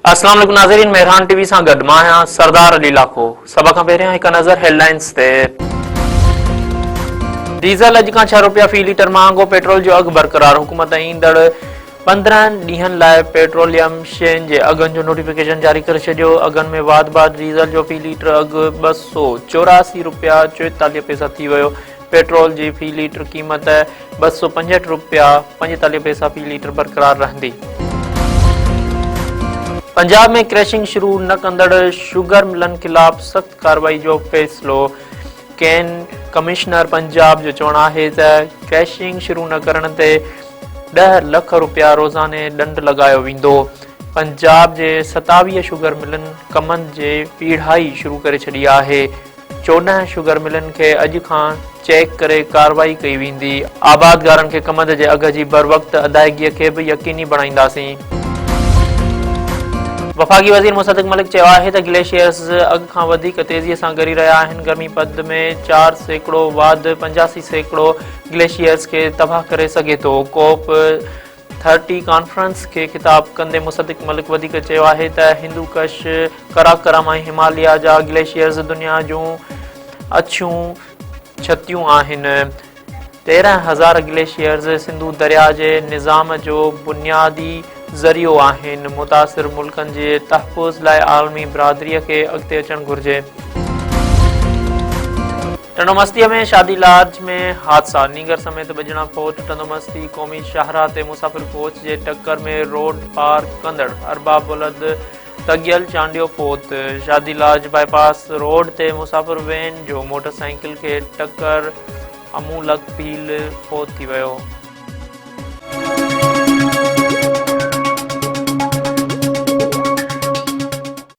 अस्सलाम वालेकुम नाज़रीन, मेहरान टीवी सां गॾु मां आहियां सरदार अली लाखो। सभ खां पहिरियों हिकु नज़र हेडलाइंस ते। डीज़ल अॼु खां 6 रुपया फ़ी लीटर महांगो, पेट्रोल जो अघु बरक़रार। हुकूमत ईंदड़ 15 ॾींहनि लाइ पेट्रोलियम शयुनि जे अघनि जो नोटिफिकेशन जारी करे छॾियो। अघनि में वाध डीज़ल जो फ़ी लीटर अघु 284 रुपया 44 पैसा थी वियो। पेट्रोल जी फ़ी लीटर क़ीमत 265 रुपया 45 पैसा फ़ी लीटर बरक़रार रहंदी। पंजाब में क्रैशिंग शुरू न कंदड़ शुगर मिलनि ख़िलाफ़ सख़्त कार्रवाई जो फ़ैसिलो। कैन कमिश्नर पंजाब जो चवणु आहे त क्रैशिंग शुरू न करण ते 10 लख रुपया रोज़ाने ॾंड लॻायो वेंदो। पंजाब जे 27 शुगर मिलनि कमनि जे पीढ़ाई शुरू करे छॾी आहे। 14 शुगर मिलनि खे अॼु खां चेक करे कार्रवाई कई वेंदी। आबादगारनि खे कमंद जे अघ जी बर वक़्त अदायगीअ खे बि यकीनी बणाईंदासीं। वफ़ाक़ी वज़ीर मुसद्दिक़ मलिक चयो आहे त ग्लेशियर्स अॻु खां वधीक तेज़ीअ सां ॻरी रहिया आहिनि। गर्मी पद में 4% वाधि 85% ग्लेशियर्स खे तबाह करे सघे थो। कोप 30 कॉन्फ्रेंस खे ख़िताब कंदे मुसद्दिक़ मलिक वधीक चयो आहे त हिंदूकश, कराकरम ऐं हिमालया जा ग्लेशियर्स दुनिया जूं अछियूं छतियूं आहिनि। 13,000 ग्लेशियर्स सिंधु दरिया जे निज़ाम जो बुनियादी ज़रियो आहिनि। मुतासिर मुल्कनि जे तहफ़ुज़ लाइ आलमी बिरादरीअ खे अॻिते अचणु घुरिजे। टंडोमस्तीअ में शादी लाज में हादसा, नीगर समेत ॿ ॼणा फौत। टंडोमस्ती क़ौमी शाहराह ते मुसाफ़िर कोच जे टक्कर में रोड पार कंदड़ अरबाब बुलंद तगियल चांडियो फौत। शादी लाज बाईपास रोड ते मुसाफ़िर वैन जो मोटरसाइकिल खे टक्कर, अमूलक भील फौत थी वियो।